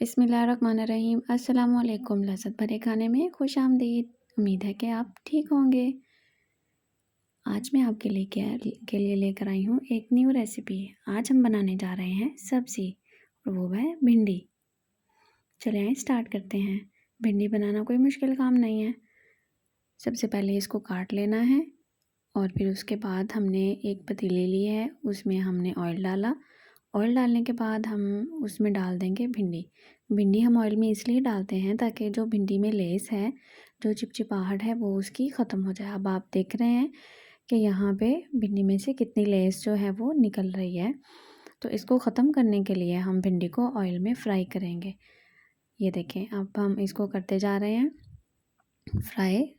बिस्मिल्लाहिर्रहमानिर्रहीम। अस्सलामुअलैकुम। लज़्ज़त भरे खाने में खुश आमदीद। उम्मीद है कि आप ठीक होंगे। आज मैं आपके लिए लेकर आई हूँ एक न्यू रेसिपी। आज हम बनाने जा रहे हैं सब्ज़ी, और वो है भिंडी। चलें आइए स्टार्ट करते हैं। भिंडी बनाना कोई मुश्किल काम नहीं है। सबसे पहले इसको काट लेना है और फिर उसके बाद हमने एक पतीली ली है, उसमें हमने ऑयल डाला। ऑयल डालने के बाद हम उसमें डाल देंगे भिंडी। भिंडी हम ऑयल में इसलिए डालते हैं ताकि जो भिंडी में लेस है, जो चिपचिपाहट है, वो उसकी ख़त्म हो जाए। अब आप देख रहे हैं कि यहाँ पे भिंडी में से कितनी लेस जो है वो निकल रही है। तो इसको ख़त्म करने के लिए हम भिंडी को ऑयल में फ्राई करेंगे। ये देखें, अब हम इसको करते जा रहे हैं फ्राई।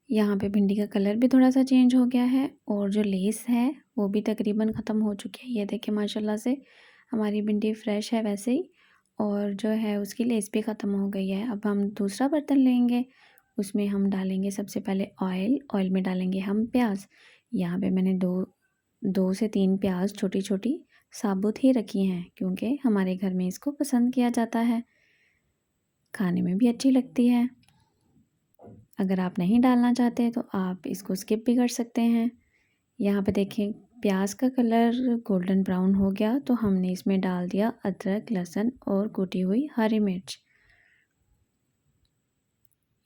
यहाँ पे भिंडी का कलर भी थोड़ा सा चेंज हो गया है और जो लेस है वो भी तकरीबन ख़त्म हो चुकी है। ये देखिए माशाल्लाह से हमारी भिंडी फ्रेश है वैसे ही, और जो है उसकी लेस भी ख़त्म हो गई है। अब हम दूसरा बर्तन लेंगे, उसमें हम डालेंगे सबसे पहले ऑयल। ऑयल में डालेंगे हम प्याज। यहाँ पे मैंने दो से तीन प्याज छोटी छोटी साबुत ही रखी हैं, क्योंकि हमारे घर में इसको पसंद किया जाता है, खाने में भी अच्छी लगती है। अगर आप नहीं डालना चाहते तो आप इसको स्किप भी कर सकते हैं। यहाँ पे देखें प्याज का कलर गोल्डन ब्राउन हो गया, तो हमने इसमें डाल दिया अदरक, लहसुन और कुटी हुई हरी मिर्च।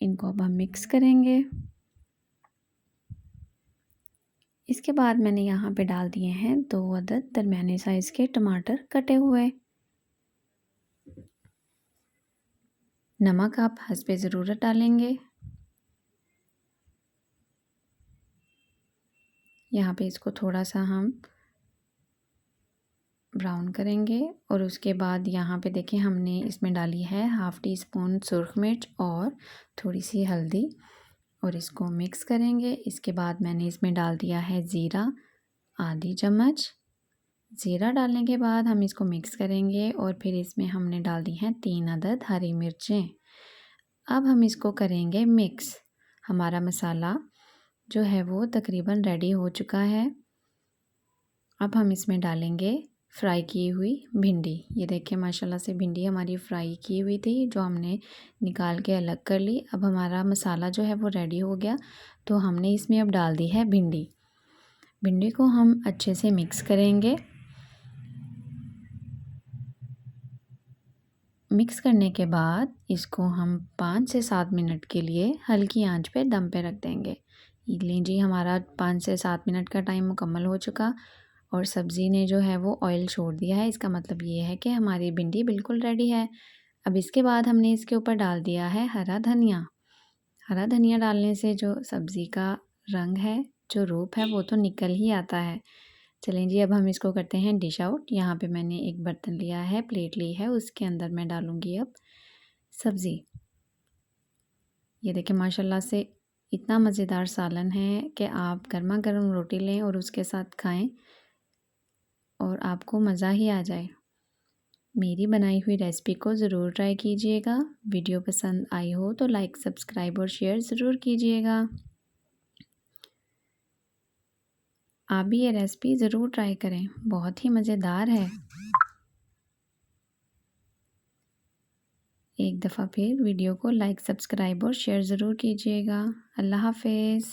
इनको अब हम मिक्स करेंगे। इसके बाद मैंने यहाँ पे डाल दिए हैं 2 अदद दरमियाने साइज़ के टमाटर कटे हुए। नमक आप हस्बे ज़रूरत डालेंगे। यहाँ पे इसको थोड़ा सा हम ब्राउन करेंगे और उसके बाद यहाँ पे देखें हमने इसमें डाली है हाफ़ टी स्पून सुरख मिर्च और थोड़ी सी हल्दी, और इसको मिक्स करेंगे। इसके बाद मैंने इसमें डाल दिया है ज़ीरा, आधी चम्मच। ज़ीरा डालने के बाद हम इसको मिक्स करेंगे और फिर इसमें हमने डाल दी हैं 3 अदद हरी मिर्चें। अब हम इसको करेंगे मिक्स। हमारा मसाला जो है वो तकरीबन रेडी हो चुका है। अब हम इसमें डालेंगे फ्राई की हुई भिंडी। ये देखिए माशाल्लाह से भिंडी हमारी फ्राई की हुई थी, जो हमने निकाल के अलग कर ली। अब हमारा मसाला जो है वो रेडी हो गया, तो हमने इसमें अब डाल दी है भिंडी। भिंडी को हम अच्छे से मिक्स करेंगे। मिक्स करने के बाद इसको हम 5 से 7 मिनट के लिए हल्की आंच पे दम पे रख देंगे। लीजिए हमारा 5 से 7 मिनट का टाइम मुकम्मल हो चुका और सब्ज़ी ने जो है वो ऑयल छोड़ दिया है। इसका मतलब ये है कि हमारी भिंडी बिल्कुल रेडी है। अब इसके बाद हमने इसके ऊपर डाल दिया है हरा धनिया। हरा धनिया डालने से जो सब्ज़ी का रंग है, जो रूप है, वो तो निकल ही आता है। चलें जी, अब हम इसको करते हैं डिश आउट। यहाँ पे मैंने एक बर्तन लिया है, प्लेट ली है, उसके अंदर मैं डालूँगी अब सब्ज़ी। ये देखिए माशाल्लाह से इतना मज़ेदार सालन है कि आप गर्मा गर्म रोटी लें और उसके साथ खाएं और आपको मज़ा ही आ जाए। मेरी बनाई हुई रेसिपी को ज़रूर ट्राई कीजिएगा। वीडियो पसंद आई हो तो लाइक, सब्सक्राइब और शेयर ज़रूर कीजिएगा। आप भी ये रेसिपी ज़रूर ट्राई करें, बहुत ही मज़ेदार है। एक दफ़ा फिर वीडियो को लाइक, सब्सक्राइब और शेयर ज़रूर कीजिएगा। अल्लाह हाफ़िज़।